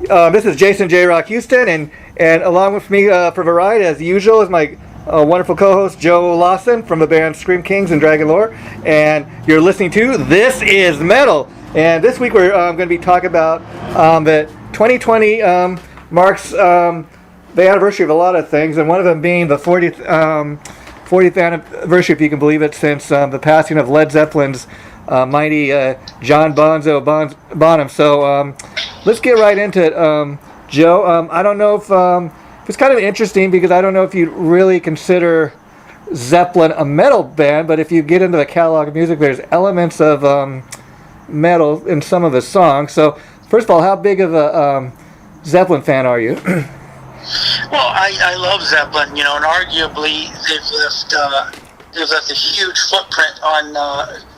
This is Jason J. Rock Houston, and along with me for variety, as usual, is my wonderful co-host Joe Lawson from the band Scream Kings and Dragon Lore, and you're listening to This Is Metal. And this week we're going to be talking about that 2020 marks the anniversary of a lot of things, and one of them being the 40th anniversary, if you can believe it, since the passing of Led Zeppelin's mighty John Bonham. So let's get right into it. Joe, I don't know if it's kind of interesting because I don't know if you really consider Zeppelin a metal band, but if you get into the catalog of music, there's elements of metal in some of the songs. So first of all, how big of a Zeppelin fan are you? Well, I love Zeppelin, and arguably they've left a huge footprint on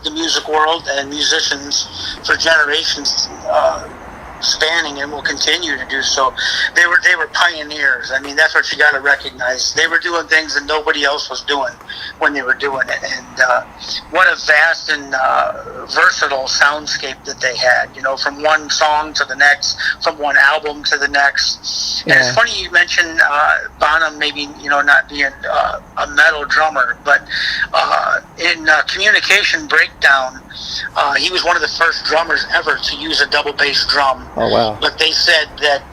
the music world and musicians for generations spanning, and will continue to do so. They were pioneers. I mean, that's what you got to recognize. They were doing things that nobody else was doing when they were doing it, and what a vast and versatile soundscape that they had. From one song to the next, from one album to the next. And it's funny you mentioned Bonham maybe not being a metal drummer, but in Communication Breakdown, he was one of the first drummers ever to use a double bass drum. Oh wow! But they said that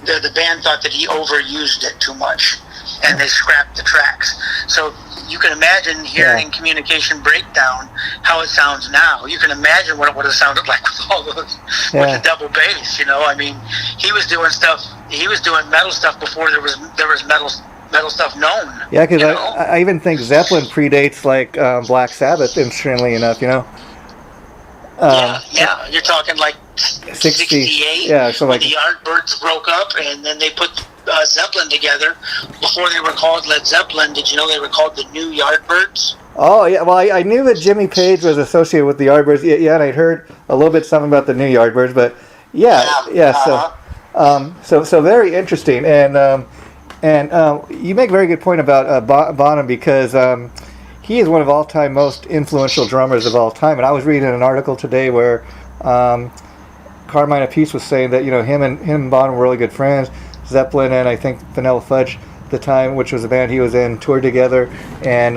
the band thought that he overused it too much, and they scrapped the tracks. So you can imagine hearing Communication Breakdown how it sounds now. You can imagine what it would have sounded like with all those with the double bass. I mean, he was doing stuff. He was doing metal stuff before there was metal stuff known. Yeah, because I even think Zeppelin predates like Black Sabbath, interestingly enough. You're talking like 68. Yeah, so when the Yardbirds broke up, and then they put Zeppelin together. Before they were called Led Zeppelin, did you know they were called the New Yardbirds? Oh yeah, well I knew that Jimmy Page was associated with the Yardbirds. Yeah, and I'd heard a little bit something about the New Yardbirds, but so very interesting, and you make a very good point about Bonham because he is one of all-time most influential drummers of all time. And I was reading an article today where Carmine Appice was saying that him and Bonham were really good friends. Zeppelin and I think Vanilla Fudge at the time, which was a band he was in, toured together, and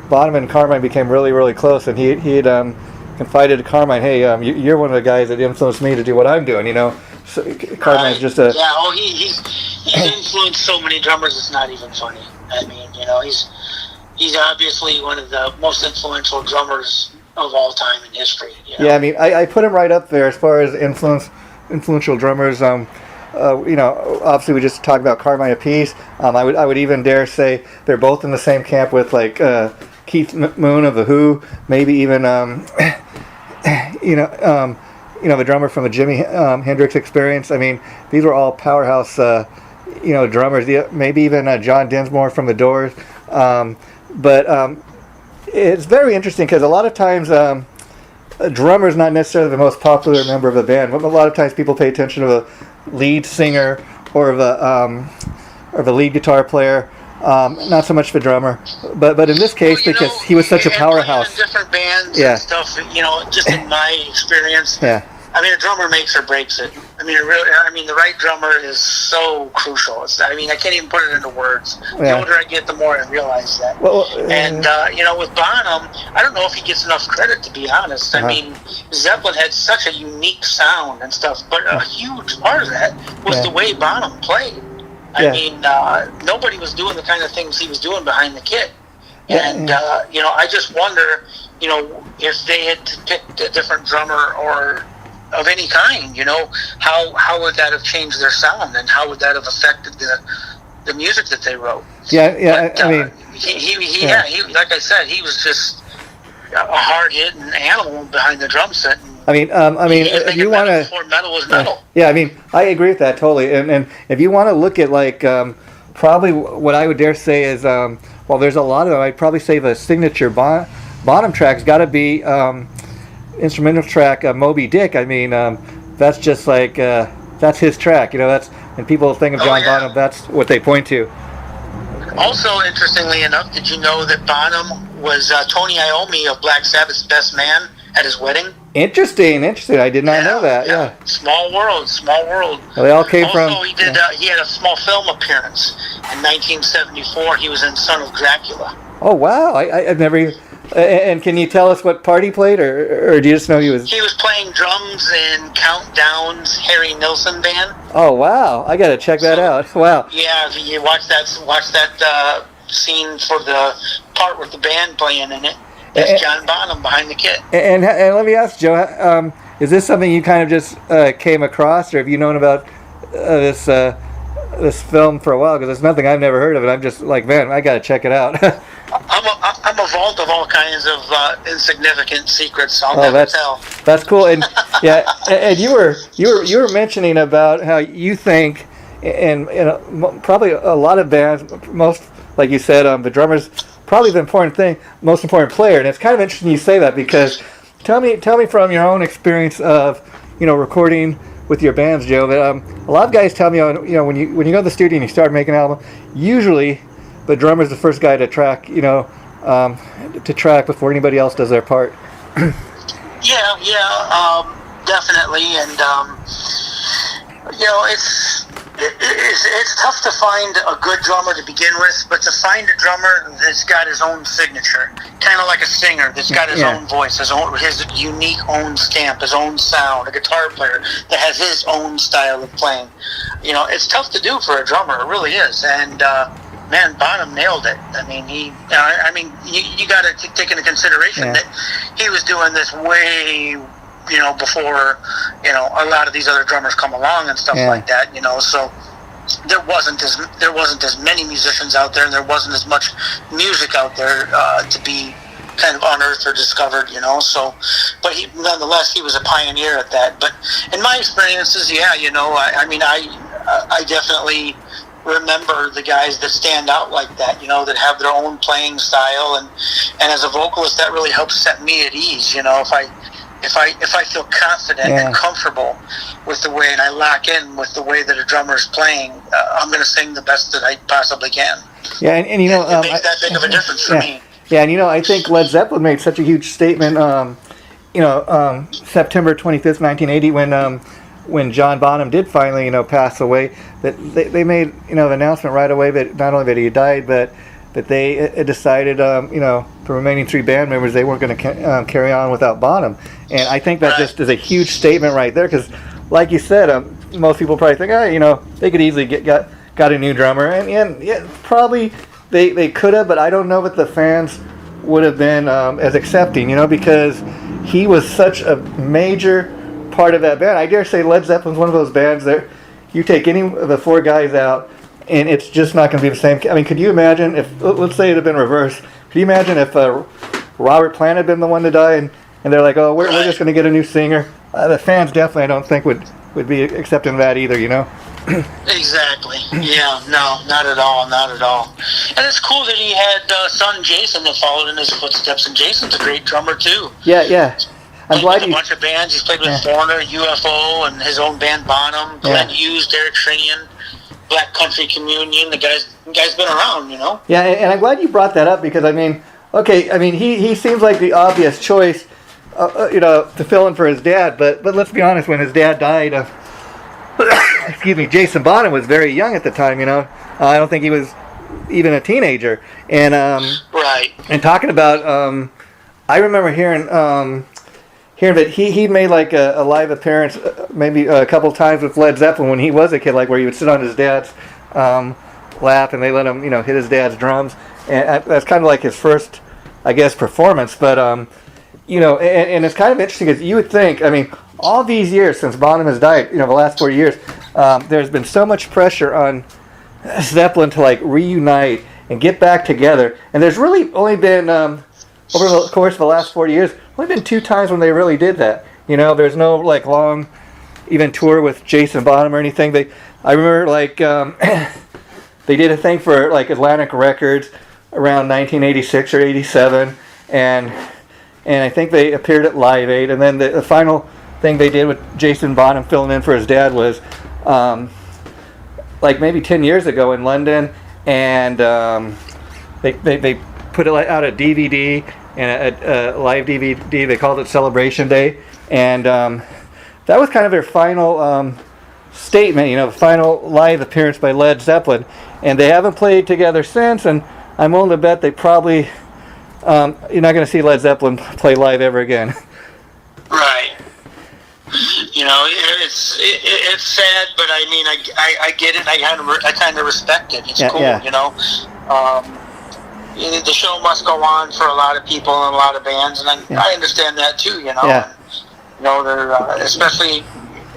Bonham and Carmine became really, really close. And he had confided to Carmine, "Hey, you're one of the guys that influenced me to do what I'm doing." So Carmine's just a he's influenced so many drummers. It's not even funny. I mean, he's obviously one of the most influential drummers of all time in history. Yeah, I mean, I put him right up there as far as influential drummers. Obviously we just talked about Carmine Appice. I would even dare say they're both in the same camp with like Keith Moon of the Who, maybe even the drummer from the Jimi Hendrix Experience. I mean, these were all powerhouse drummers. Maybe even John Densmore from the Doors. But it's very interesting because a lot of times a drummer is not necessarily the most popular member of a band. A lot of times people pay attention to a lead singer or of a lead guitar player, not so much the drummer. But in this case, because he was such a powerhouse. In different bands and stuff, just in my experience. Yeah. I mean, a drummer makes or breaks it. I mean, the right drummer is so crucial. I can't even put it into words. The older I get, the more I realize that. And with Bonham, I don't know if he gets enough credit, to be honest. I mean, Zeppelin had such a unique sound and stuff, but a huge part of that was the way Bonham played. I mean, nobody was doing the kind of things he was doing behind the kit. And I just wonder, if they had picked a different drummer or of any kind, how would that have changed their sound, and how would that have affected the music that they wrote? I mean, he like I said, he was just a hard-hitting animal behind the drum set. I mean, if you want to, before metal was metal. I mean, I agree with that totally. And if you want to look at like probably what I would dare say is, there's a lot of them. I'd probably say the signature Bonham track's got to be instrumental track Moby Dick. I mean, that's just like that's his track. That's when people think of John Bonham, that's what they point to. Also, interestingly enough, did you know that Bonham was Tony Iommi of Black Sabbath's best man at his wedding. Interesting. I did not know that. Yeah. Small world. Well, they all came also, from. Also, he did. He had a small film appearance in 1974. He was in Son of Dracula. Oh wow! I've never. And can you tell us what part he played, or do you just know he was? He was playing drums in Countdown's Harry Nilsson band. Oh wow! I gotta check that out. Wow. Yeah, if you watch that scene for the part with the band playing in it. That's John Bonham behind the kit. And let me ask, Joe, is this something you kind of just came across, or have you known about this film for a while? Because it's nothing I've never heard of, and I'm just like, man, I got to check it out. I'm a vault of all kinds of insignificant secrets. I'll never tell. That's cool. And yeah, and you were mentioning about how you think, and probably a lot of bands, most like you said, the drummers. Probably the most important player, and it's kind of interesting you say that because tell me from your own experience of recording with your bands, Joe. That a lot of guys tell me when you go to the studio and you start making an album, usually the drummer's the first guy to track before anybody else does their part. Definitely, and it's tough to find a good drummer to begin with, but to find a drummer that's got his own signature, kind of like a singer that's got his own voice, his unique own stamp, his own sound, a guitar player that has his own style of playing. It's tough to do for a drummer. It really is, and man, Bonham nailed it. I mean, you got to take into consideration that he was doing this way before a lot of these other drummers come along and stuff like that. So there wasn't as many musicians out there, and there wasn't as much music out there to be kind of unearthed or discovered. So, but nonetheless he was a pioneer at that. But in my experiences, I definitely remember the guys that stand out like that, that have their own playing style, and as a vocalist that really helps set me at ease. If I feel confident and comfortable with the way, and I lock in with the way that a drummer is playing, I'm going to sing the best that I possibly can. Yeah, and it makes that big of a difference for me. Yeah, and I think Led Zeppelin made such a huge statement. September 25th, 1980, when John Bonham did finally pass away, that they made the announcement right away that not only that he died, but that they decided, the remaining three band members, they weren't going to carry on without Bonham. And I think that just is a huge statement right there, because like you said, most people probably think, they could easily got a new drummer. And probably they could have, but I don't know that the fans would have been as accepting, because he was such a major part of that band. I dare say Led Zeppelin's one of those bands that you take any of the four guys out, and it's just not going to be the same. I mean, could you imagine if, let's say it had been reversed, could you imagine if Robert Plant had been the one to die, and they're like, we're just going to get a new singer? The fans definitely, I don't think, would be accepting that either, Exactly. Yeah, no, not at all. And it's cool that he had son Jason that followed in his footsteps, and Jason's a great drummer too. Yeah. I'm glad a bunch of bands. He's played with Foreigner, UFO, and his own band Bonham, Glenn Hughes, Derek Trinian, Black Country Communion. The guy's been around, Yeah, and I'm glad you brought that up, because he seems like the obvious choice, to fill in for his dad. But let's be honest, when his dad died, Jason Bonham was very young at the time. I don't think he was even a teenager. And And talking about, I remember hearing that he made like a live appearance maybe a couple times with Led Zeppelin when he was a kid, like where he would sit on his dad's lap and they let him hit his dad's drums, and that's kind of like his first, I guess, performance. But and it's kind of interesting, because you would think, all these years since Bonham has died, the last 40 years, there's been so much pressure on Zeppelin to like reunite and get back together, and there's really only been over the course of the last 40 years, only been 2 times when they really did that. There's no like long even tour with Jason Bonham or anything. I remember like they did a thing for like Atlantic Records around 1986 or 87, and I think they appeared at Live Aid, and then the final thing they did with Jason Bonham filling in for his dad was like maybe 10 years ago in London, and they put it out a DVD, and a live DVD. They called it Celebration Day, and that was kind of their final statement, final live appearance by Led Zeppelin. And they haven't played together since, and I'm willing to bet they probably, you're not going to see Led Zeppelin play live ever again. Right. It's sad, but I mean, I get it. I kind of respect it. It's cool, the show must go on for a lot of people and a lot of bands, and I understand that too. Yeah. They're especially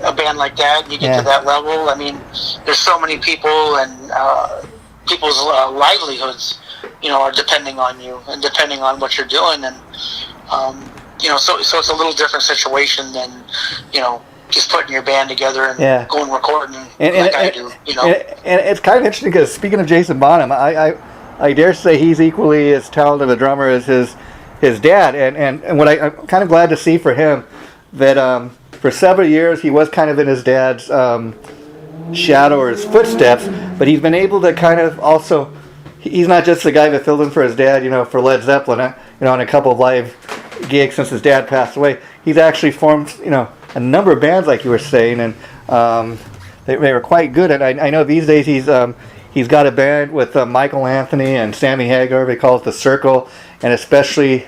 a band like that. You get to that level. I mean, there's so many people, and people's livelihoods, are depending on you and depending on what you're doing, and so it's a little different situation than just putting your band together and going recording I do. And it's kind of interesting because speaking of Jason Bonham, I dare say he's equally as talented a drummer as his dad, and what I'm kind of glad to see for him that for several years he was kind of in his dad's shadow or his footsteps, but he's been able to kind of also, he's not just the guy that filled in for his dad, for Led Zeppelin, on a couple of live gigs since his dad passed away. He's actually formed, a number of bands like you were saying, and they were quite good. And I know these days he's got a band with Michael Anthony and Sammy Hagar. They call it The Circle, and especially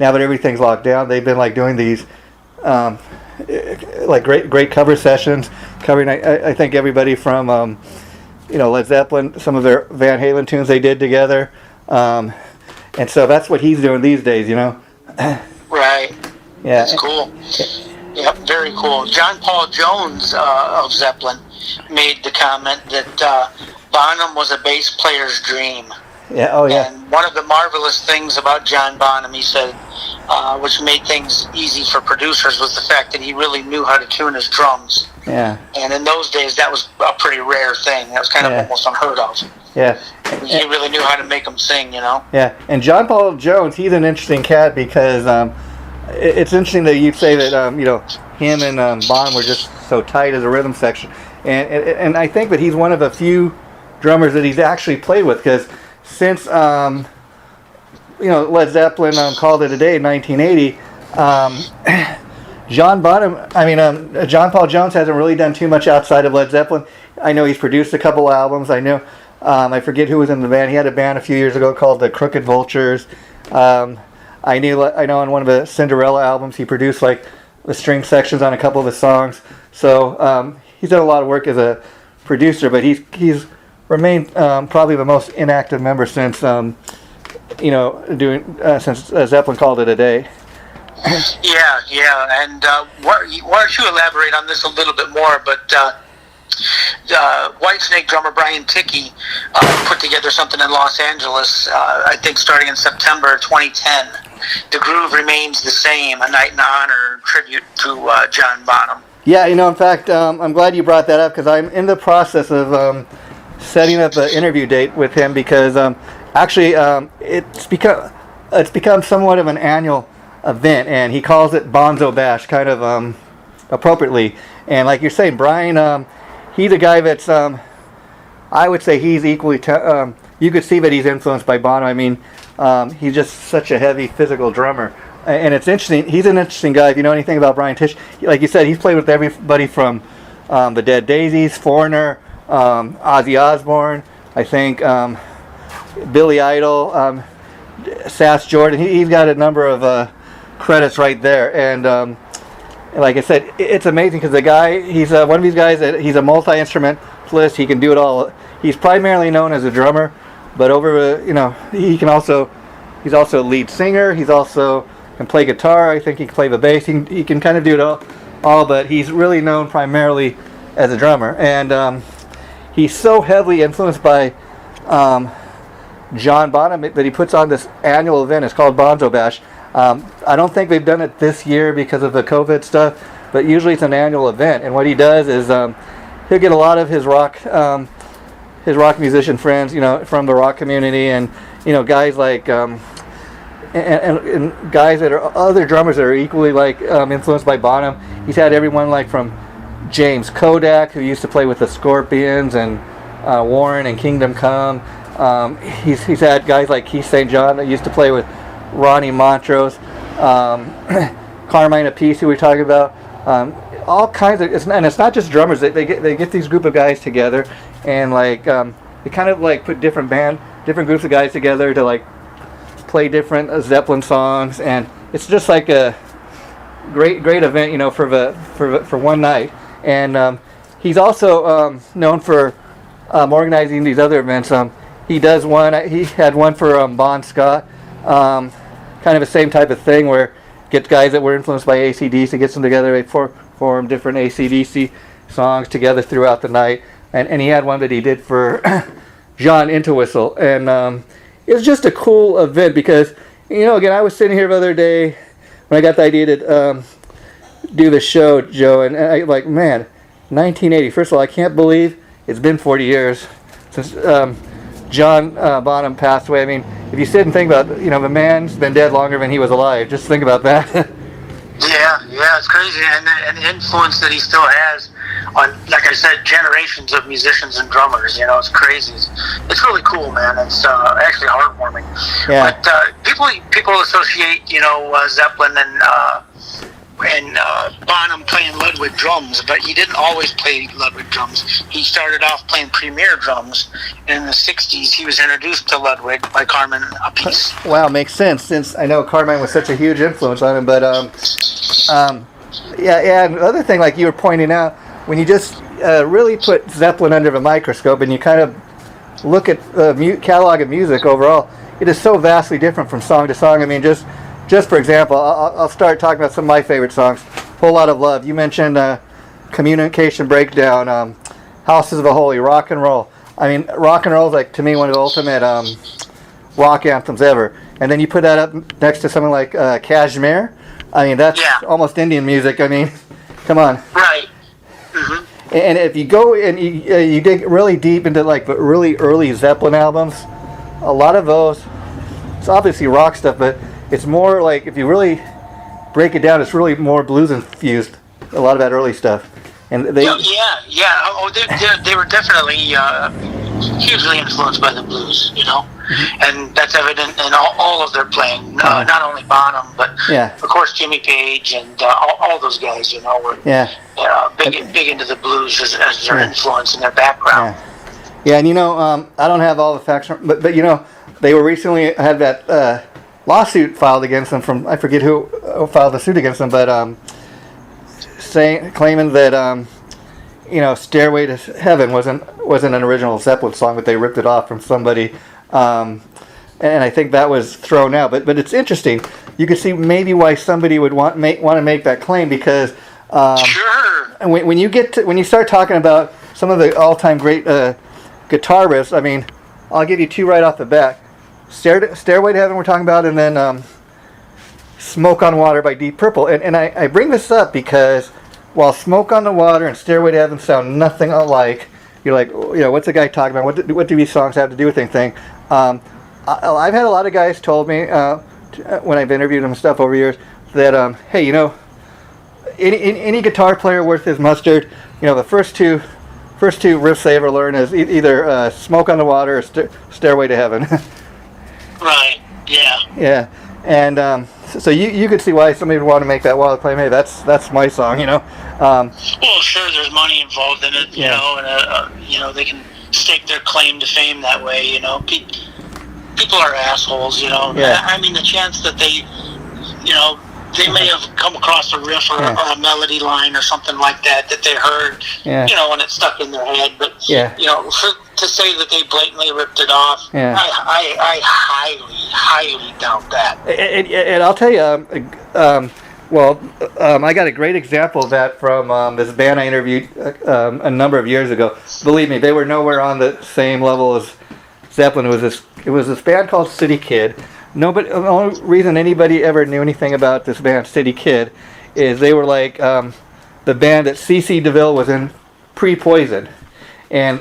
now that everything's locked down, they've been like doing these like great cover sessions, covering I think everybody from Led Zeppelin, some of their Van Halen tunes they did together, and so that's what he's doing these days, Right. Yeah. That's cool. Yep, very cool. John Paul Jones of Zeppelin made the comment that Bonham was a bass player's dream. Yeah. Oh, yeah. And one of the marvelous things about John Bonham, he said, which made things easy for producers, was the fact that he really knew how to tune his drums. Yeah. And in those days, that was a pretty rare thing. That was kind of almost unheard of. Yeah. He really knew how to make them sing, Yeah. And John Paul Jones, he's an interesting cat because it's interesting that you say that him and Bonham were just so tight as a rhythm section, and I think that he's one of the few drummers that he's actually played with, because since Led Zeppelin called it a day in 1980, John Paul Jones hasn't really done too much outside of Led Zeppelin. I know he's produced a couple albums. I know I forget who was in the band. He had a band a few years ago called the Crooked Vultures. I know on one of the Cinderella albums he produced like the string sections on a couple of his songs. So he's done a lot of work as a producer, but he's remained probably the most inactive member since since Zeppelin called it a day. Yeah, and why don't you elaborate on this a little bit more? But Whitesnake drummer Brian Tichy put together something in Los Angeles, I think starting in September 2010. The groove remains the same, a night in honor, tribute to John Bonham. Yeah, in fact, I'm glad you brought that up, because I'm in the process of setting up an interview date with him, because actually it's become somewhat of an annual event, and he calls it Bonzo Bash, kind of appropriately. And like you're saying, Brian, he's a guy that's I would say he's equally you could see that he's influenced by Bonham. I mean, he's just such a heavy physical drummer, and it's interesting. He's an interesting guy. If you know anything about Brian Tichy, like you said, he's played with everybody from the Dead Daisies, Foreigner, Ozzy Osbourne, I think Billy Idol, Sass Jordan. He's got a number of credits right there, and like I said, it's amazing because the guy, he's one of these guys that he's a multi-instrumentalist. He can do it all. He's primarily known as a drummer, but he's also a lead singer. He's also can play guitar. I think he can play the bass. He can kind of do it all, but he's really known primarily as a drummer. And he's so heavily influenced by John Bonham that he puts on this annual event. It's called Bonzo Bash. I don't think they've done it this year because of the COVID stuff, but usually it's an annual event. And what he does is he'll get a lot of his rock musician friends, from the rock community, and guys like and guys that are other drummers that are equally influenced by Bonham. He's had everyone like from James Kodak, who used to play with the Scorpions, and Warren and Kingdom Come. He's had guys like Keith St. John that used to play with Ronnie Montrose, Carmine Appice, who we're talking about. All kinds of, and it's not just drummers. They get these group of guys together, and like they kind of like put different groups of guys together to like play different Zeppelin songs, and it's just like a great event, you know, for one night. And he's also known for organizing these other events. He had one for Bon Scott, kind of the same type of thing where gets guys that were influenced by AC/DC, gets them together, they form different AC/DC songs together throughout the night. And he had one that he did for John Entwistle, and it was just a cool event because, you know, again, I was sitting here the other day when I got the idea to do the show, Joe, and I like, man, 1980. First of all, I can't believe it's been 40 years since John Bonham passed away. I mean, if you sit and think about, you know, the man's been dead longer than he was alive. Just think about that. Yeah, it's crazy, and the influence that he still has on, like I said, generations of musicians and drummers. You know, it's crazy. It's really cool, man. It's actually heartwarming. Yeah. But people associate, you know, Zeppelin and Bonham playing Ludwig drums, but he didn't always play Ludwig drums. He started off playing Premier drums. In the 60s, he was introduced to Ludwig by Carmine Appice. Wow, makes sense, since I know Carmine was such a huge influence on him. But yeah, and the other thing, like you were pointing out, when you just really put Zeppelin under the microscope and you kind of look at the catalog of music overall, it is so vastly different from song to song. I mean, just for example, I'll start talking about some of my favorite songs. Whole Lot of Love. You mentioned Communication Breakdown, Houses of the Holy, Rock and Roll. I mean, rock and roll is, like, to me, one of the ultimate rock anthems ever. And then you put that up next to something like Kashmir. I mean, that's almost Indian music. I mean, come on. Right. Mm-hmm. And if you go and you dig really deep into like the really early Zeppelin albums, a lot of those, it's obviously rock stuff, but it's more like, if you really break it down, it's really more blues infused. A lot of that early stuff, and they they were definitely hugely influeed by the blues, you know, and that's evident in all of their playing. Not only Bonham, but of course Jimmy Page and all those guys, you know, were big into the blues as their influence and their background. Yeah, and you know, I don't have all the facts, but you know, they were recently had that lawsuit filed against them from, I forget who filed the suit against them, but claiming that you know, Stairway to Heaven wasn't an original Zeppelin song, but they ripped it off from somebody, and I think that was thrown out. But it's interesting. You can see maybe why somebody would want to make that claim, because when you start talking about some of the all-time great guitar riffs, I mean, I'll give you two right off the bat. Stairway to Heaven we're talking about, and then Smoke on Water by Deep Purple. And I bring this up because while Smoke on the Water and Stairway to Heaven sound nothing alike, you're like, you know, what's the guy talking about? What do these songs have to do with anything? I've had a lot of guys told me when I've interviewed them and stuff over years that, hey, you know, any guitar player worth his mustard, you know, the first two riffs they ever learn is either Smoke on the Water or Stairway to Heaven. Right. Yeah. Yeah, and so you could see why somebody would want to make that wild claim. Hey, that's my song, you know. Well, sure, there's money involved in it, you know, and you know, they can stake their claim to fame that way. You know, people are assholes, you know. Yeah. I mean, the chance that they, you know, they may have come across a riff or a melody line or something like that they heard, you know, and it stuck in their head. But you know, to say that they blatantly ripped it off, I highly doubt that. And I'll tell you, I got a great example of that from this band I interviewed a number of years ago. Believe me, they were nowhere on the same level as Zeppelin. It was this band called City Kid. The only reason anybody ever knew anything about this band, City Kid, is they were like the band that C.C. DeVille was in pre-Poison. And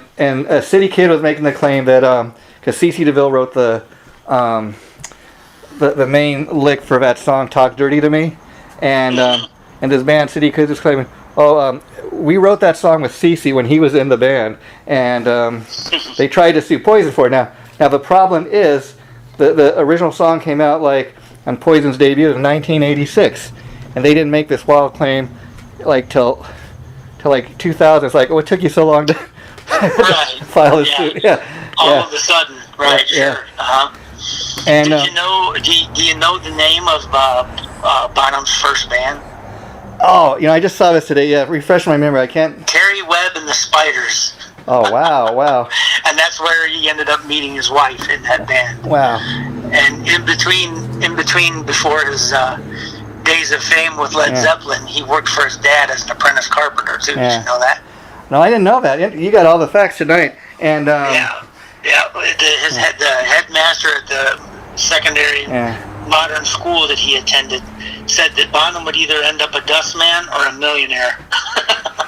City Kid was making the claim that, because C.C. DeVille wrote the main lick for that song, Talk Dirty to Me, and this band, City Kid, was claiming, we wrote that song with C.C. when he was in the band, and they tried to sue Poison for it. Now the problem is, the original song came out like on Poison's debut in 1986, and they didn't make this wild claim like till like 2000. It's like, oh, it took you so long to file this suit. All of a sudden, right? Yeah. Sure. Uh-huh. And do you know the name of Bonham's first band? Oh, I just saw this today. Yeah, refresh my memory. I can't. Terry Webb and the Spiders. Oh, wow. And that's where he ended up meeting his wife, in that band. Wow. And in between, before his days of fame with Led Zeppelin, he worked for his dad as an apprentice carpenter too. Did you know that? No, I didn't know that. You got all the facts tonight. And the headmaster at the secondary modern school that he attended said that Bonham would either end up a dustman or a millionaire.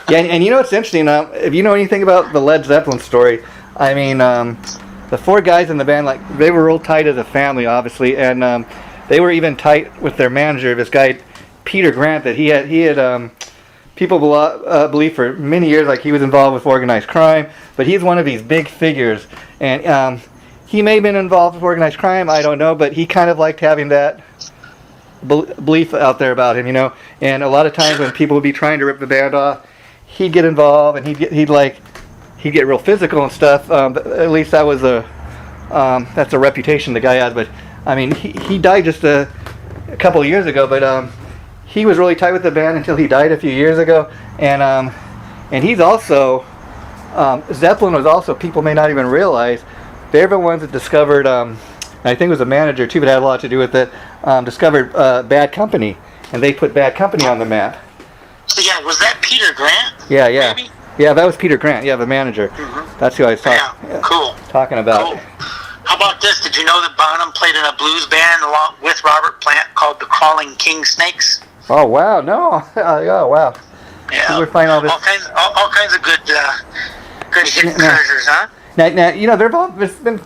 Yeah, and what's interesting, if you know anything about the Led Zeppelin story, I mean, the four guys in the band, like, they were real tight as a family, obviously, and they were even tight with their manager, this guy Peter Grant, that he had people believe for many years like he was involved with organized crime, but he's one of these big figures, and he may have been involved with organized crime, I don't know, but he kind of liked having that belief out there about him, and a lot of times when people would be trying to rip the band off, he'd get involved, and he'd get real physical and stuff. But at least that was that's a reputation the guy had. But I mean, he died just a couple of years ago. But he was really tight with the band until he died a few years ago. And he's also Zeppelin was also, people may not even realize, they're the ones that discovered. I think it was a manager too, but it had a lot to do with it. Discovered Bad Company, and they put Bad Company on the map. Yeah, was that Peter Grant? Yeah. Maybe? Yeah, that was Peter Grant. Yeah, the manager. Mm-hmm. That's who I was talking about. Cool. How about this? Did you know that Bonham played in a blues band along with Robert Plant called the Crawling King Snakes? Oh wow, no. Oh wow. Yeah. We're finding all this. All kinds of good hidden treasures, huh? Now, there's been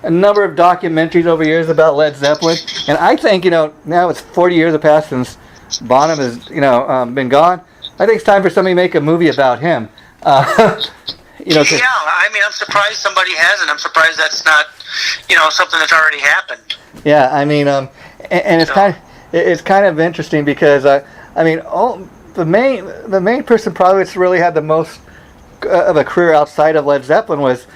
a number of documentaries over years about Led Zeppelin, and I think now it's 40 years have passed since Bonham has been gone. I think it's time for somebody to make a movie about him. I mean, I'm surprised somebody hasn't. I'm surprised that's not something that's already happened. Yeah, I mean, and it's kind of interesting because the main person probably that's really had the most of a career outside of Led Zeppelin was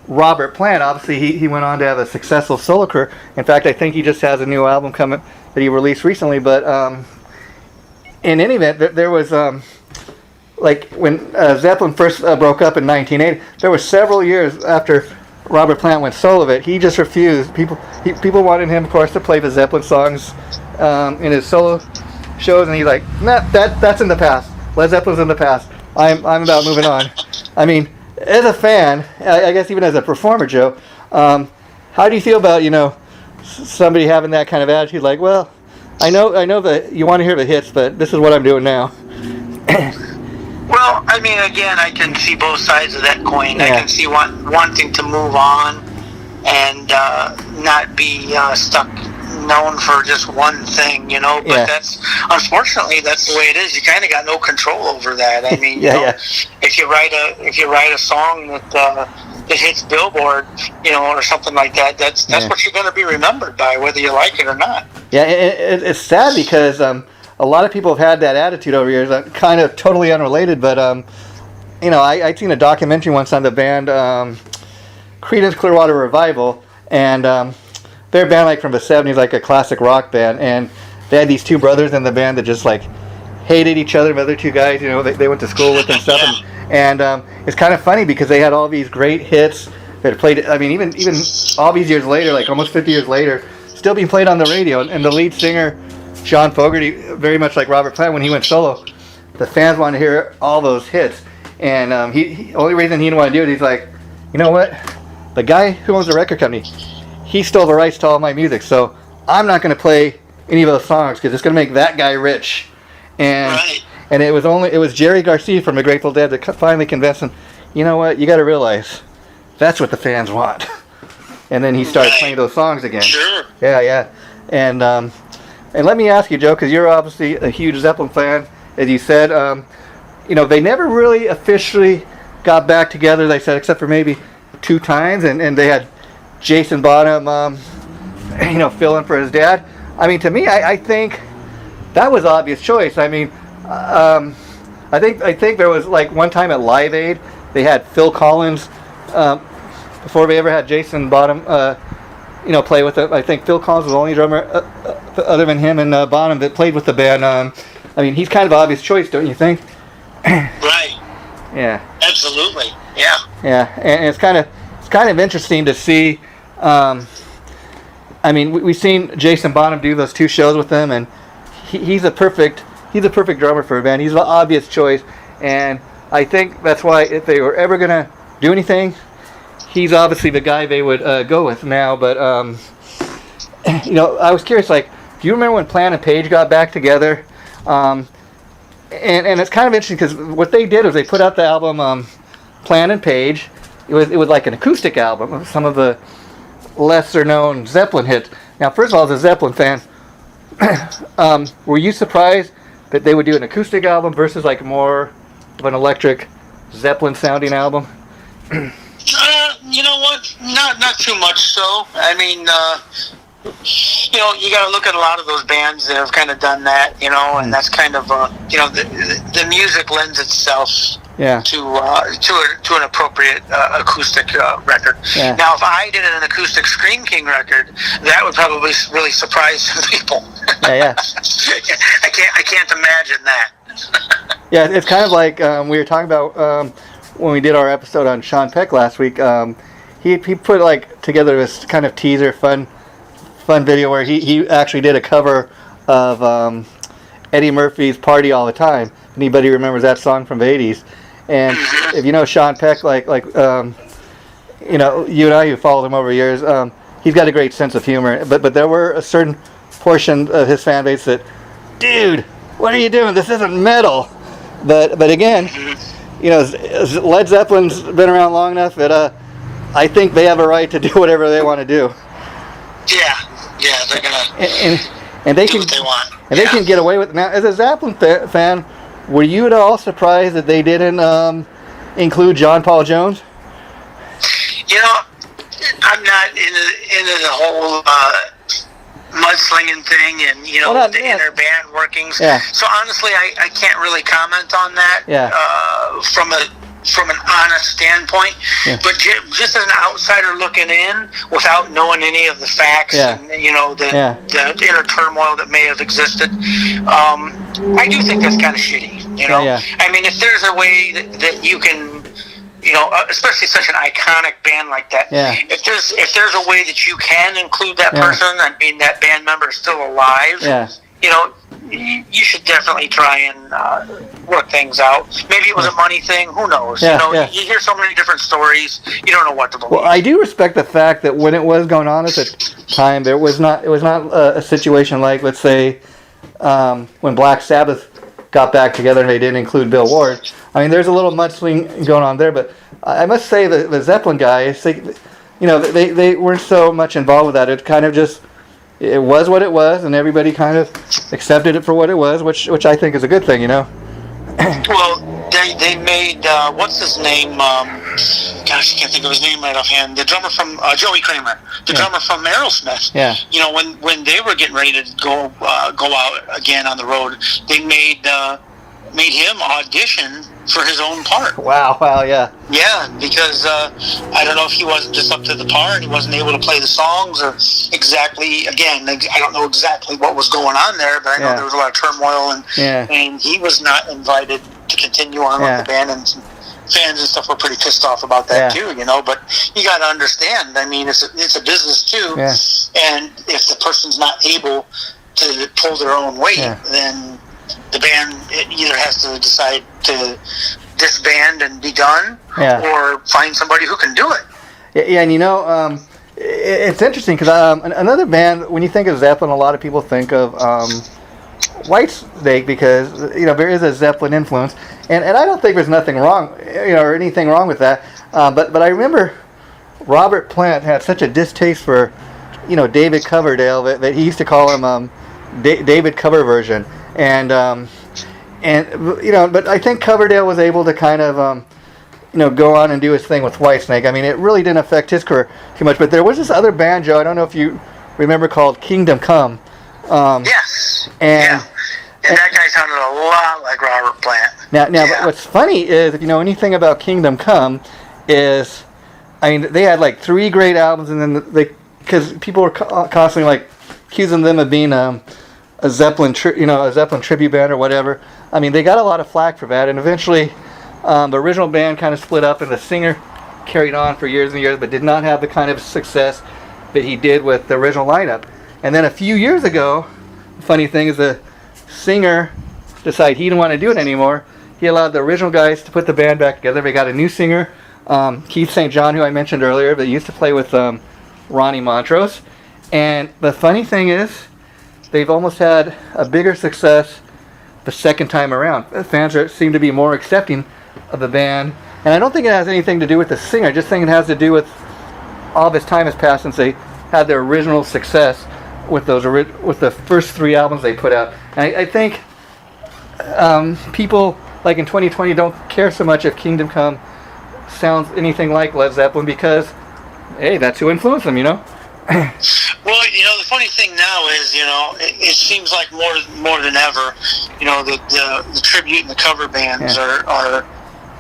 Robert Plant. Obviously, he went on to have a successful solo career. In fact, I think he just has a new album coming that he released recently. But in any event, there was like when Zeppelin first broke up in 1980. There were several years after Robert Plant went solo of it. He just refused. People wanted him, of course, to play the Zeppelin songs in his solo shows, and he's like, "Nah, that's in the past. Led Zeppelin's in the past. I'm about moving on." I mean, as a fan, I guess even as a performer, Joe, how do you feel about somebody having that kind of attitude? Like, well, I know that you want to hear the hits, but this is what I'm doing now. Well, I mean, again, I can see both sides of that coin. Yeah. I can see wanting to move on and not be stuck known for just one thing, but unfortunately that's the way it is. You kind of got no control over that. I mean, if you write a song that hits Billboard, or something like that, that's what you're going to be remembered by, whether you like it or not. Yeah, it's sad because a lot of people have had that attitude over years. Kind of totally unrelated, but I'd seen a documentary once on the band Creedence Clearwater Revival, and they're a band like from the 70s, like a classic rock band, and they had these two brothers in the band that just like hated each other. The other two guys, they went to school with and stuff, and it's kind of funny because they had all these great hits that played. I mean, even all these years later, like almost 50 years later, still being played on the radio. And the lead singer, John Fogerty, very much like Robert Plant, when he went solo, the fans wanted to hear all those hits, and he only reason he didn't want to do it, he's like, you know what, the guy who owns the record company, he stole the rights to all my music, so I'm not going to play any of those songs because it's going to make that guy rich. And it was Jerry Garcia from the Grateful Dead that finally convinced him, you know what, you got to realize that's what the fans want. And then he started playing those songs again. Sure. Yeah. And let me ask you, Joe, because you're obviously a huge Zeppelin fan, as you said. They never really officially got back together, they said, except for maybe 2 times, and they had Jason Bonham fill in for his dad. I mean, to me, I think that was obvious choice. I mean, I think there was like one time at Live Aid they had Phil Collins before we ever had Jason Bonham play with it. I think Phil Collins was the only drummer other than him and Bonham that played with the band. I mean, he's kind of an obvious choice, don't you think? Right. Yeah. Absolutely. Yeah. Yeah, and it's kind of interesting to see. I mean, we've seen Jason Bonham do those 2 shows with them, and he's a perfect drummer for a band. He's the obvious choice, and I think that's why if they were ever gonna do anything, he's obviously the guy they would go with now. But I was curious, like, do you remember when Plan and Page got back together? And it's kind of interesting because what they did was they put out the album Plan and Page. It was like an acoustic album of some of the lesser known Zeppelin hits. Now, first of all, as a Zeppelin fan, were you surprised that they would do an acoustic album versus like more of an electric Zeppelin sounding album? You know what? Not too much so. I mean, you got to look at a lot of those bands that have kind of done that, and that's kind of, the music lends itself to an appropriate acoustic record. Yeah. Now, if I did an acoustic Scream King record, that would probably really surprise some people. Yeah. I can't imagine that. Yeah, it's kind of like we were talking about when we did our episode on Sean Peck last week. He put like together this kind of teaser fun video where he actually did a cover of Eddie Murphy's "Party All the Time." Anybody remembers that song from the '80s? And if you know Sean Peck, like you and I who followed him over years, he's got a great sense of humor. But there were a certain portion of his fan base that, dude, what are you doing? This isn't metal. But again, Led Zeppelin's been around long enough that I think they have a right to do whatever they want to do. Yeah, they're gonna and they do can what they want. And they can get away with it. Now, as a Zeppelin fan, were you at all surprised that they didn't include John Paul Jones? I'm not into the whole mudslinging thing and inner band workings. Yeah. So honestly, I can't really comment on that. Yeah. From an honest standpoint, but just as an outsider looking in, without knowing any of the facts and the inner turmoil that may have existed, I do think that's kind of shitty. I mean, if there's a way that you can, especially such an iconic band like that, if there's a way that you can include that person, I mean, that band member is still alive. You should definitely try and work things out. Maybe it was a money thing. Who knows? You hear so many different stories. You don't know what to believe. Well, I do respect the fact that when it was going on at the time, it was not a situation like, let's say, when Black Sabbath got back together and they didn't include Bill Ward. I mean, there's a little mudslinging going on there, but I must say the Zeppelin guys, they weren't so much involved with that. It kind of just, it was what it was, and everybody kind of accepted it for what it was, which I think is a good thing, Well, they made what's his name? Gosh, I can't think of his name right offhand. The drummer from Joey Kramer, the drummer from Aerosmith. Yeah. When they were getting ready to go out again on the road, they made him audition for his own part. Wow, yeah. Yeah, because I don't know if he wasn't just up to the part, he wasn't able to play the songs, or exactly, again, I don't know exactly what was going on there, but I know there was a lot of turmoil, and he was not invited to continue on with the band, and some fans and stuff were pretty pissed off about that too, but you got to understand, I mean, it's a business too, and if the person's not able to pull their own weight, then the band either has to decide to disband and be done, or find somebody who can do it. Yeah, and it's interesting because another band, when you think of Zeppelin, a lot of people think of Whitesnake because there is a Zeppelin influence, and I don't think there's nothing wrong, or anything wrong with that. But I remember Robert Plant had such a distaste for David Coverdale that he used to call him David Cover Version. And but I think Coverdale was able to kind of go on and do his thing with Whitesnake. I mean, it really didn't affect his career too much. But there was this other band, Joe. I don't know if you remember called Kingdom Come. Yes. And that guy sounded a lot like Robert Plant. Now, but what's funny is, if you know anything about Kingdom Come, is, I mean, they had like 3 great albums, and then because people were constantly like accusing them of being a Zeppelin, a Zeppelin tribute band or whatever. I mean, they got a lot of flack for that, and eventually, the original band kind of split up, and the singer carried on for years and years, but did not have the kind of success that he did with the original lineup. And then a few years ago, the funny thing is the singer decided he didn't want to do it anymore. He allowed the original guys to put the band back together. They got a new singer, Keith St. John, who I mentioned earlier, that used to play with Ronnie Montrose. And the funny thing is, they've almost had a bigger success the second time around. Fans seem to be more accepting of the band. And I don't think it has anything to do with the singer. I just think it has to do with all this time has passed since they had their original success with with the first 3 albums they put out. And I think people like in 2020 don't care so much if Kingdom Come sounds anything like Led Zeppelin, because hey, that's who influenced them, Well, the funny thing now is, it seems like more than ever, the tribute and the cover bands are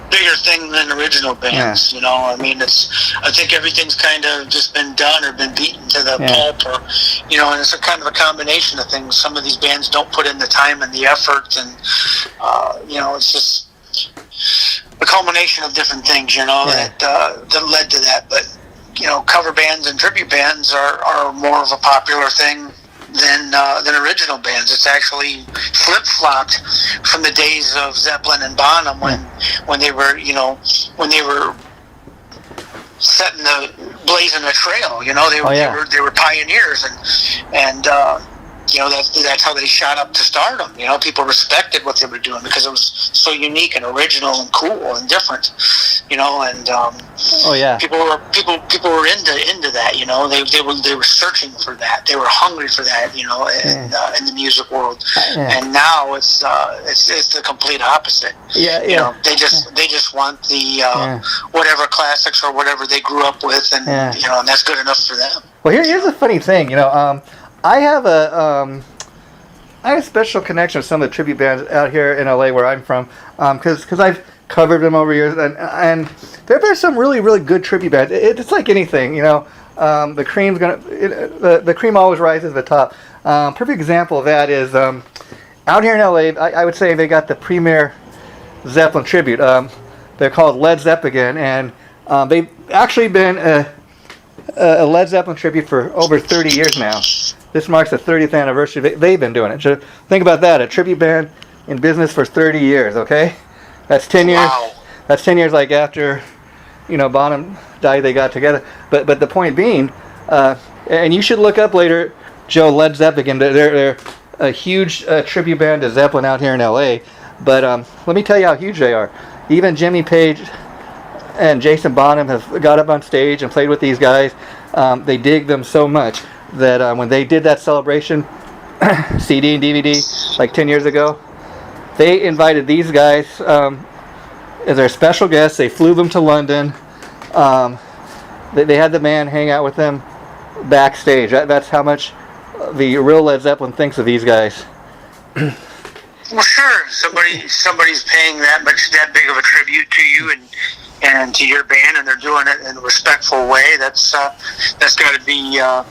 bigger thing than original bands. I mean, I think everything's kind of just been done or been beaten to the pulp, or and it's a kind of a combination of things. Some of these bands don't put in the time and the effort, and it's just a culmination of different things, that led to that. But cover bands and tribute bands are more of a popular thing than original bands. It's actually flip-flopped from the days of Zeppelin and Bonham when they were blazing the trail. They were pioneers, and that's how they shot up to stardom. People respected what they were doing because it was so unique and original and cool and different. People were into that. They were searching for that. They were hungry for that. In the music world. And now it's the complete opposite. They just want the whatever classics or whatever they grew up with, and and that's good enough for them. Well, here's a funny thing. I have a special connection with some of the tribute bands out here in LA where I'm from, because I've covered them over years, and there's some really, really good tribute bands. It's like anything, the cream's the cream always rises to the top. Perfect example of that is out here in LA. I would say they got the premier Zeppelin tribute. They're called Led Zeppelin, and they've actually been a Led Zeppelin tribute for over 30 years now. This marks the 30th anniversary. They've been doing it. So think about that. A tribute band in business for 30 years, okay? That's 10 years. Wow. That's 10 years like after, Bonham died, they got together. But the point being, and you should look up later, Joe, Led Zeppelin. They're a huge tribute band to Zeppelin out here in LA. But let me tell you how huge they are. Even Jimmy Page and Jason Bonham have got up on stage and played with these guys. They dig them so much that when they did that celebration CD and DVD like 10 years ago, they invited these guys as their special guests. They flew them to London. They had the band hang out with them backstage. That's how much the real Led Zeppelin thinks of these guys. Well, sure. Somebody's paying that big of a tribute to you and to your band, and they're doing it in a respectful way. That's got to be a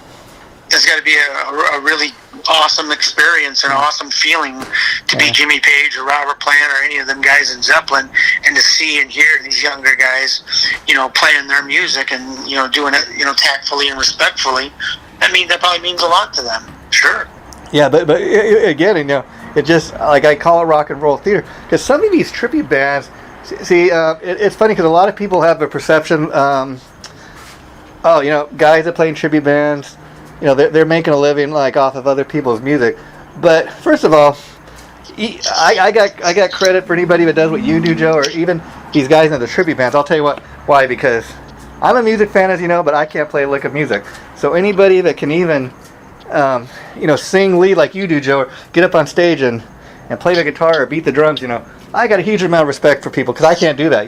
really awesome experience and an awesome feeling to be Jimmy Page or Robert Plant or any of them guys in Zeppelin, and to see and hear these younger guys, playing their music and doing it, tactfully and respectfully. That probably means a lot to them. Sure. Yeah, but again, it just, like, I call it rock and roll theater, because some of these tribute bands. See, it's funny because a lot of people have a perception, guys that play in tribute bands, they're making a living like off of other people's music. But first of all, I got credit for anybody that does what you do, Joe, or even these guys in the tribute bands. I'll tell you why, because I'm a music fan, as you know, but I can't play a lick of music. So anybody that can even, sing lead like you do, Joe, or get up on stage and play the guitar or beat the drums, I got a huge amount of respect for people, because I can't do that,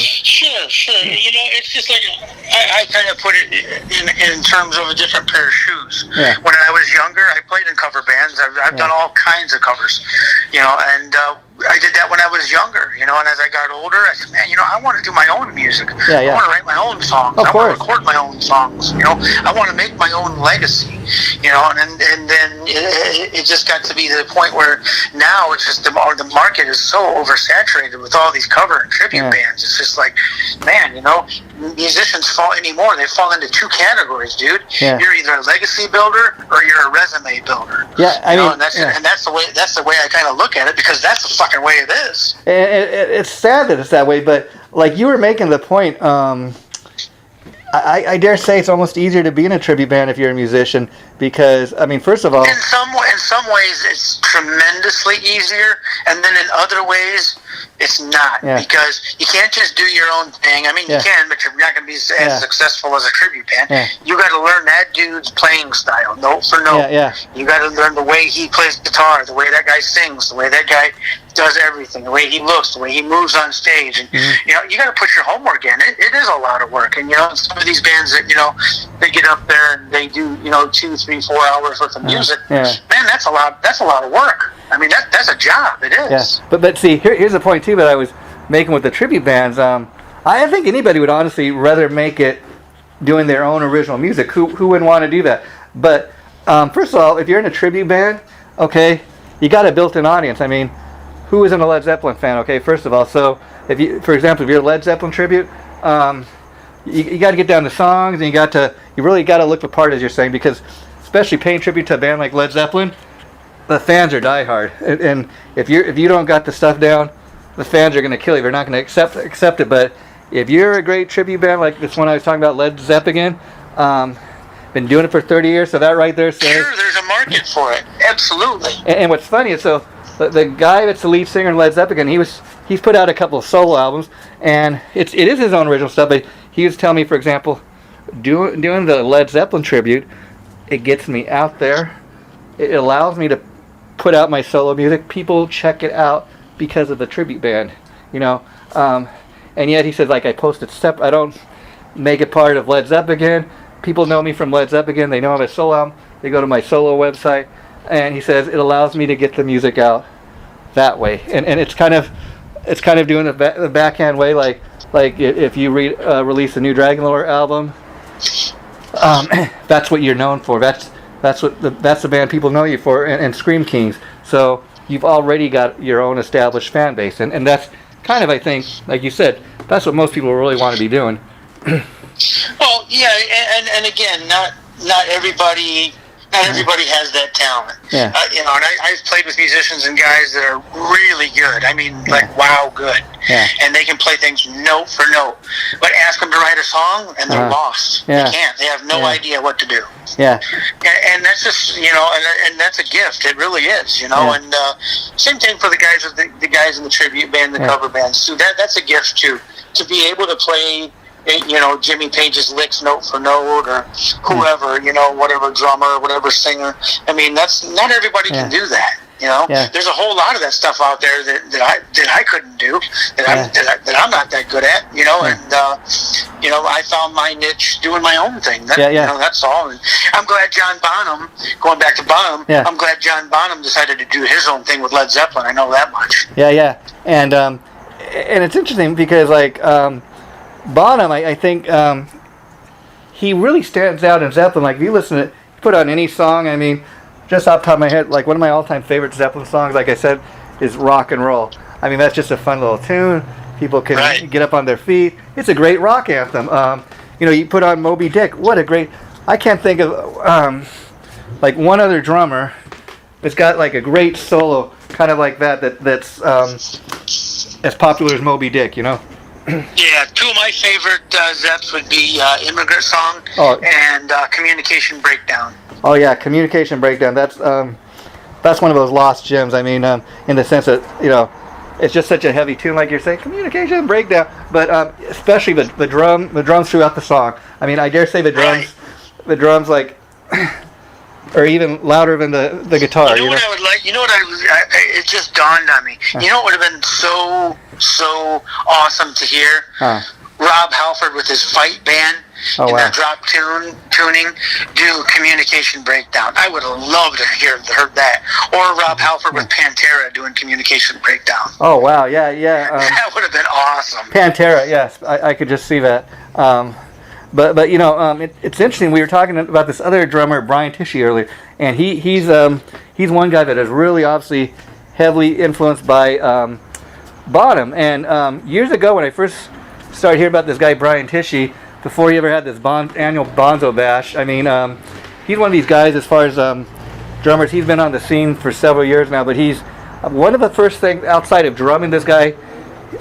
Sure. It's just like I kind of put it in terms of a different pair of shoes. Yeah. When I was younger, I played in cover bands. I've done all kinds of covers, and I did that when I was younger, and as I got older, I said, man, I want to do my own music. Yeah. I want to write my own songs. I want to record my own songs. I want to make my own legacy. And then it just got to be to the point where now it's just the market is so oversaturated with all these cover and tribute bands. It's just like, man, musicians fall anymore. They fall into two categories, dude. Yeah. You're either a legacy builder or you're a resume builder. Yeah, and that's the way I kind of look at it, because that's the fucking way it is. It's sad that it's that way, but like you were making the point, I dare say it's almost easier to be in a tribute band if you're a musician, because first of all, in some ways it's tremendously easier, and then in other ways it's not, because you can't just do your own thing. You can, but you're not going to be as successful as a tribute band. You got to learn that dude's playing style, note for note. You got to learn the way he plays guitar, the way that guy sings, the way that guy does everything, the way he looks, the way he moves on stage, and you got to put your homework in. It is a lot of work, and some of these bands that they get up there and they do 2, 3, 4 hours worth of music. Man, that's a lot of work. That's a job. It is. Yeah. But see, here's the point too that I was making with the tribute bands. I think anybody would honestly rather make it doing their own original music. Who wouldn't want to do that? But first of all, if you're in a tribute band, okay, you got a built-in audience. Who isn't a Led Zeppelin fan? Okay, first of all, so for example, if you're a Led Zeppelin tribute, you got to get down to songs, and you really got to look the part, as you're saying, because especially paying tribute to a band like Led Zeppelin, the fans are diehard, and if you don't got the stuff down, the fans are going to kill you. They're not going to accept it. But if you're a great tribute band like this one I was talking about, Led Zeppelin, been doing it for 30 years, so that right there says sure, there's a market for it. Absolutely. And what's funny is the guy that's the lead singer in Led Zeppelin, he's put out a couple of solo albums, and it is his own original stuff. But he was telling me, for example, doing the Led Zeppelin tribute, it gets me out there. It allows me to put out my solo music. People check it out because of the tribute band, and yet he says, like, I post it separate. I don't make it part of Led Zeppelin. People know me from Led Zeppelin. They know I have a solo album. They go to my solo website, and he says it allows me to get the music out that way. And it's kind of doing the backhand way, like if you release a new Dragon Lore album, that's what you're known for. That's the band people know you for, and Scream Kings. So you've already got your own established fan base, and that's kind of, I think, like you said, that's what most people really want to be doing. Well, yeah, and again, not everybody has that talent. Yeah. And I've played with musicians and guys that are really good. Wow, good. Yeah. And they can play things note for note. But ask them to write a song, and they're lost. Yeah. They can't. They have no idea what to do. Yeah. And that's just, and that's a gift. It really is, Yeah. And same thing for the guys in the tribute band, the cover bands too. That's a gift too, to be able to play Jimmy Page's licks note for note, or whoever, whatever drummer, whatever singer. That's not everybody can do that. There's a whole lot of that stuff out there that I couldn't do, that I'm not that good at. And I found my niche doing my own thing. That's all. And I'm glad John Bonham, going back to Bonham, I'm glad John Bonham decided to do his own thing with Led Zeppelin. I know that much. Yeah. And it's interesting because Bonham, I think he really stands out in Zeppelin. Like, if you listen to it, put on any song, just off the top of my head, like one of my all-time favorite Zeppelin songs, like I said, is Rock and Roll. That's just a fun little tune. People can get up on their feet. It's a great rock anthem. You put on Moby Dick. What a great... I can't think of one other drummer that's got like a great solo, kind of like that's as popular as Moby Dick, Yeah, two of my favorite Zeps would be Immigrant Song and Communication Breakdown. Oh yeah, Communication Breakdown. That's one of those lost gems. In the sense that it's just such a heavy tune, like you're saying, Communication Breakdown. But especially the drums throughout the song. I dare say the drums like or even louder than the guitar. You know what I would like? You know what it just dawned on me. You know what would have been so awesome to hear? Rob Halford with his fight band in that drop tuning do Communication Breakdown. I would have loved to heard that. Or Rob Halford with Pantera doing Communication Breakdown. Oh wow, yeah. That would have been awesome. Pantera, yes, I could just see that. But you know, it's interesting. We were talking about this other drummer, Brian Tichy, earlier, and he's one guy that is really obviously heavily influenced by Bonham. And years ago, when I first started hearing about this guy Brian Tichy, before he ever had this annual Bonzo Bash, I mean, he's one of these guys as far as drummers. He's been on the scene for several years now, but he's one of the first things outside of drumming. This guy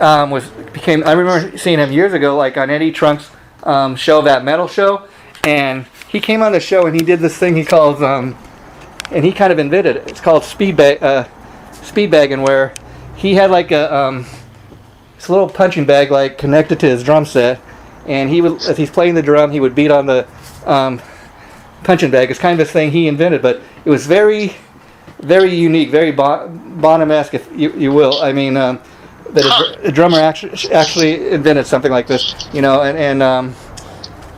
I remember seeing him years ago, like on Eddie Trunk's show, that metal show, and he came on the show and he did this thing he calls and he kind of invented it. It's called speed bagging, where he had like this little punching bag like connected to his drum set, and he would, as he's playing the drum, he would beat on the punching bag. It's kind of this thing he invented, but it was very, very unique, very Bonham-esque, if you will. I mean, that a drummer actually invented something like this, you know, and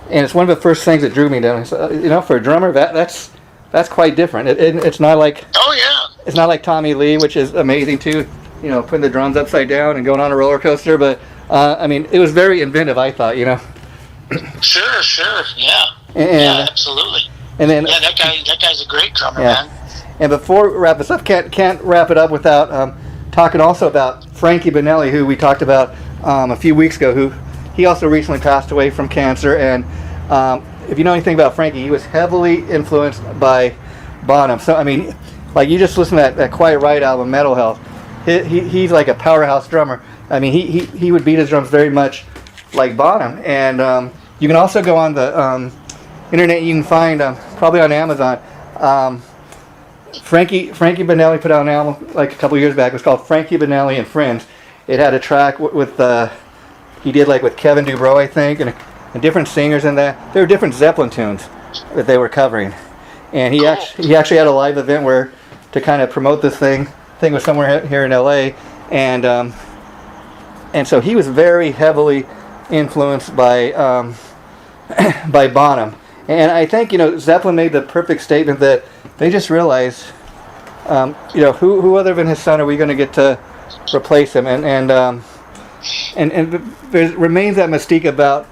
it's one of the first things that drew me down. So, you know, for a drummer, that's quite different. It's not like it's not like Tommy Lee, which is amazing too. You know, putting the drums upside down and going on a roller coaster. But I mean, it was very inventive, I thought. You know. Sure, yeah. And, absolutely. And then that guy's a great drummer, man. And before we wrap this up, can't wrap it up without talking also about Frankie Benelli, who we talked about a few weeks ago, who he also recently passed away from cancer. And if you know anything about Frankie, he was heavily influenced by Bonham. So I mean, like, you just listen to that Quiet Riot album, Metal Health. He's like a powerhouse drummer. I mean, he would beat his drums very much like Bonham. And you can also go on the internet. You can find probably on Amazon. Frankie Benelli put out an album like a couple years back. It was called Frankie Benelli and Friends. It had a track with he did like with Kevin Dubrow, I think, and different singers in that. There were different Zeppelin tunes that they were covering, and he actually had a live event where to kind of promote this thing. Thing was somewhere here in LA, and so he was very heavily influenced by by Bonham. And I think, you know, Zeppelin made the perfect statement that they just realized, you know, who other than his son are we going to get to replace him? And there remains that mystique about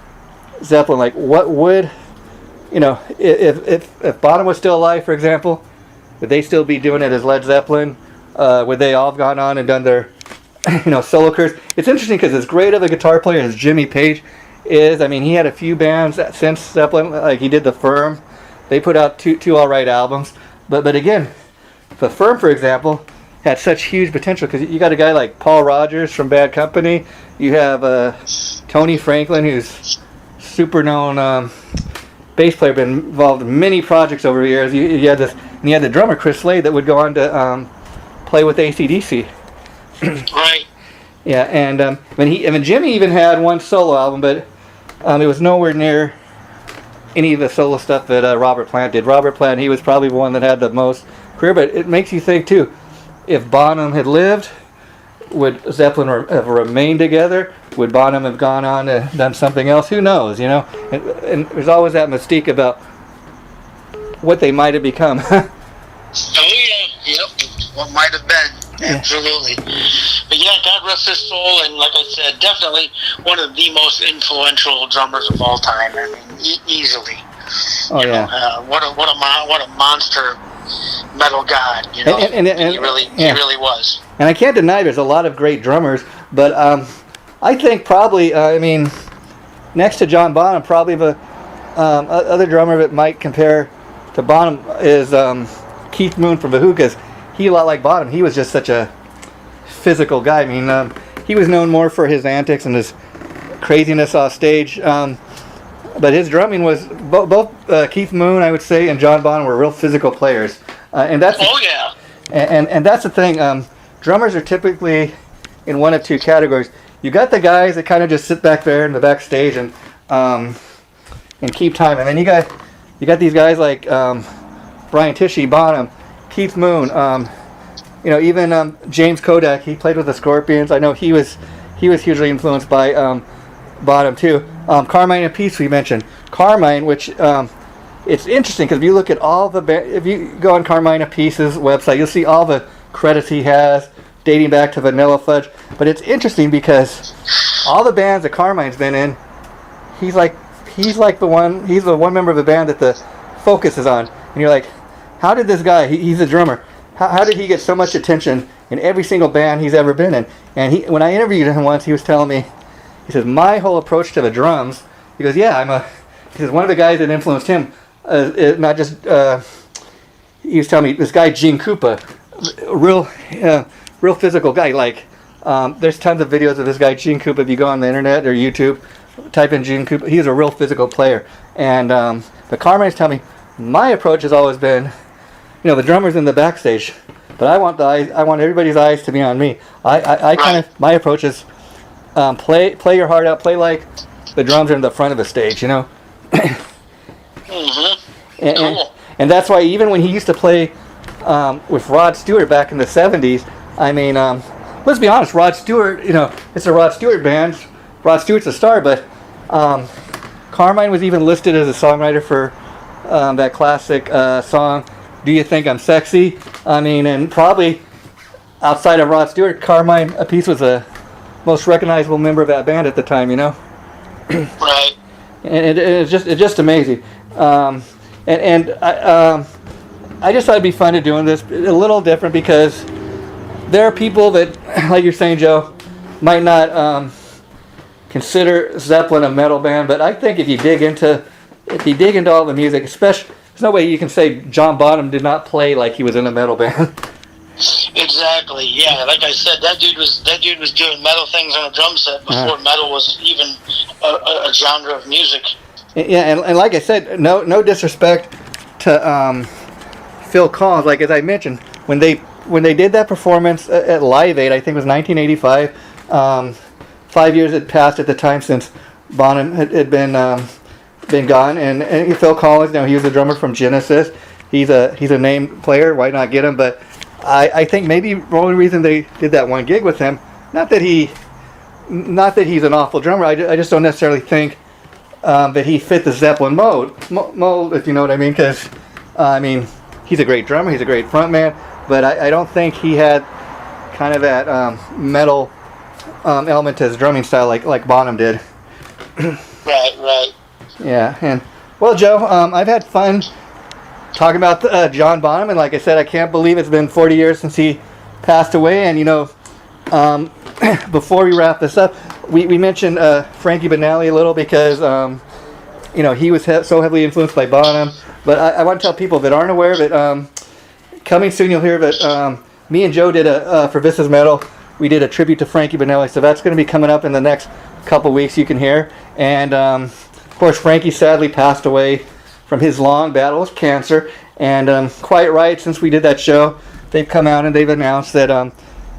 Zeppelin. Like, what would, you know, if Bonham was still alive, for example, would they still be doing it as Led Zeppelin? Would they all have gone on and done their, you know, solo careers? It's interesting because as great of a guitar player as Jimmy Page is, I mean, he had a few bands since Zeppelin, like he did The Firm. They put out two all right albums. But again, The Firm, for example, had such huge potential because you got a guy like Paul Rodgers from Bad Company. You have Tony Franklin, who's super known bass player, been involved in many projects over the years. You had the drummer Chris Slade that would go on to play with AC/DC. Right. Yeah, and Jimmy even had one solo album, but it was nowhere near any of the solo stuff that Robert Plant did. Robert Plant, he was probably the one that had the most career, but it makes you think too, if Bonham had lived, would Zeppelin have remained together? Would Bonham have gone on and done something else? Who knows, you know? And there's always that mystique about what they might have become. Yep. What might have been. Yeah. Absolutely. But yeah, God rest his soul, and like I said, definitely one of the most influential drummers of all time. I mean, easily. Oh, you know, what a monster metal god, you know. And he really was. And I can't deny there's a lot of great drummers, but I think probably, I mean, next to John Bonham, probably the other drummer that might compare to Bonham is Keith Moon from The Who, because he, a lot like Bonham, he was just such a physical guy. I mean, he was known more for his antics and his craziness off stage, but his drumming was both Keith Moon, I would say, and John Bonham were real physical players, and that's and that's the thing. Drummers are typically in one of two categories. You got the guys that kind of just sit back there in the backstage and keep time, and then you got these guys like Brian Tichy, Bonham, Keith Moon, even James Kodak. He played with the Scorpions. I know he was hugely influenced by Bonham too. Carmine Appice we mentioned. Carmine, which it's interesting because if you look at all if you go on Carmine Appice's website, you'll see all the credits he has dating back to Vanilla Fudge. But it's interesting because all the bands that Carmine's been in, he's the one member of the band that the focus is on. And you're like, how did this guy, he's a drummer, how did he get so much attention in every single band he's ever been in? And when I interviewed him once, he was telling me, he says, my whole approach to the drums, he goes, yeah, he says, one of the guys that influenced him, not just, he was telling me, this guy, Gene Krupa, real physical guy. Like, there's tons of videos of this guy, Gene Krupa, if you go on the internet or YouTube, type in Gene Krupa, he's a real physical player. And the Carmine's telling me, my approach has always been, the drummer's in the backstage, but I want everybody's eyes to be on me. My approach is play your heart out, play like the drums are in the front of the stage, and that's why even when he used to play with Rod Stewart back in the 70s, I mean, let's be honest, Rod Stewart, it's a Rod Stewart band. Rod Stewart's a star, but Carmine was even listed as a songwriter for that classic song, Do You Think I'm Sexy? I mean, and probably outside of Rod Stewart, Carmine Appice was the most recognizable member of that band at the time, Right. And it's just amazing. I just thought it'd be fun to doing this, a little different, because there are people that, like you're saying, Joe, might not consider Zeppelin a metal band, but I think if you dig into all the music, especially, there's no way you can say John Bonham did not play like he was in a metal band. Exactly. Yeah, like I said, that dude was doing metal things on a drum set before metal was even a genre of music. Yeah, and like I said, no disrespect to Phil Collins. Like as I mentioned, when they did that performance at Live Aid, I think it was 1985. 5 years had passed at the time since Bonham had been gone, and Phil Collins, he was a drummer from Genesis. He's a name player. Why not get him? But I think maybe the only reason they did that one gig with him, not that he's an awful drummer. I just don't necessarily think that he fit the Zeppelin mold, if you know what I mean. Because he's a great drummer. He's a great frontman. But I don't think he had kind of that metal element to his drumming style like Bonham did. Right. Yeah, and well, Joe, I've had fun talking about John Bonham, and like I said, I can't believe it's been 40 years since he passed away. And before we wrap this up, we mentioned Frankie Benelli a little because he was so heavily influenced by Bonham. But I want to tell people that aren't aware of it. Coming soon, you'll hear that me and Joe did for This Is Metal. We did a tribute to Frankie Benelli, so that's going to be coming up in the next couple weeks. You can hear, and of course, Frankie sadly passed away from his long battle with cancer. And Quiet Riot, since we did that show, they've come out and they've announced that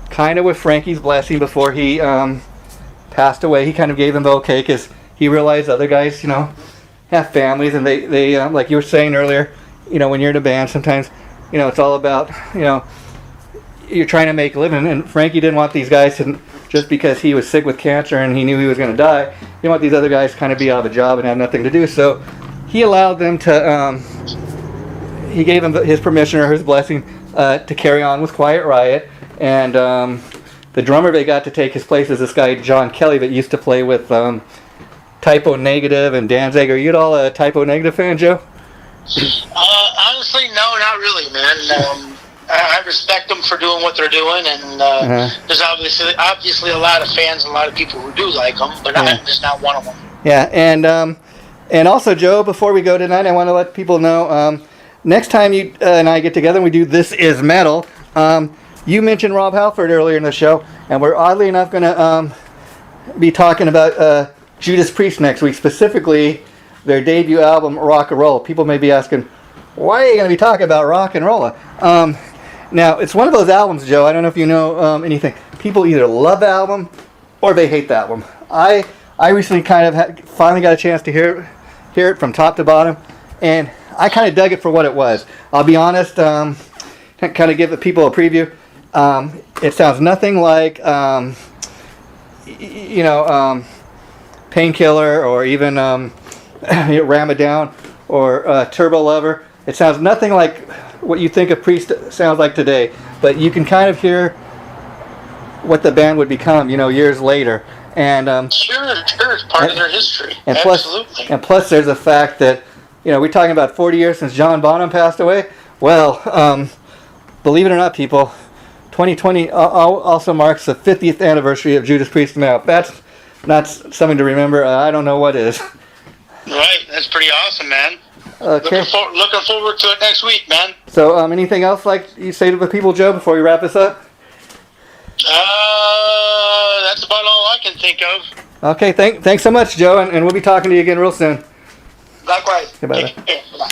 kind of with Frankie's blessing before he passed away, he kind of gave them the okay because he realized other guys, have families, and they like you were saying earlier, when you're in a band, sometimes, it's all about, you're trying to make a living, and Frankie didn't want these guys to, just because he was sick with cancer and he knew he was going to die, he didn't want these other guys to kind of be out of a job and have nothing to do. So he allowed them to, he gave them his permission or his blessing to carry on with Quiet Riot. And the drummer they got to take his place is this guy John Kelly that used to play with Typo Negative and Danzig. Are you at all a Typo Negative fan, Joe? Honestly, no, not really, man. I respect them for doing what they're doing, and there's obviously a lot of fans and a lot of people who do like them, but I'm just not one of them. Yeah, and also, Joe, before we go tonight, I want to let people know, next time you and I get together and we do This Is Metal, you mentioned Rob Halford earlier in the show, and we're oddly enough going to be talking about Judas Priest next week, specifically their debut album, Rock and Roll. People may be asking, why are you going to be talking about Rock and Roll? Now, it's one of those albums, Joe, I don't know if you know anything. People either love the album or they hate the album. I recently kind of finally got a chance to hear it from top to bottom, and I kind of dug it for what it was. I'll be honest. Kind of give the people a preview. It sounds nothing like Painkiller or even Ram It Down or Turbo Lover. It sounds nothing like what you think a Priest sounds like today. But you can kind of hear what the band would become, years later. And sure, it's part of their history. And Absolutely. Plus, there's the fact that we're talking about 40 years since John Bonham passed away. Well, believe it or not, people, 2020 also marks the 50th anniversary of Judas Priest. Now, that's not something to remember. I don't know what is. Right, that's pretty awesome, man. Okay. Looking forward to it next week, man. So, anything else like you say to the people, Joe, before we wrap this up? That's about all I can think of. Okay, thanks so much, Joe, and we'll be talking to you again real soon. Likewise. Goodbye. Bye.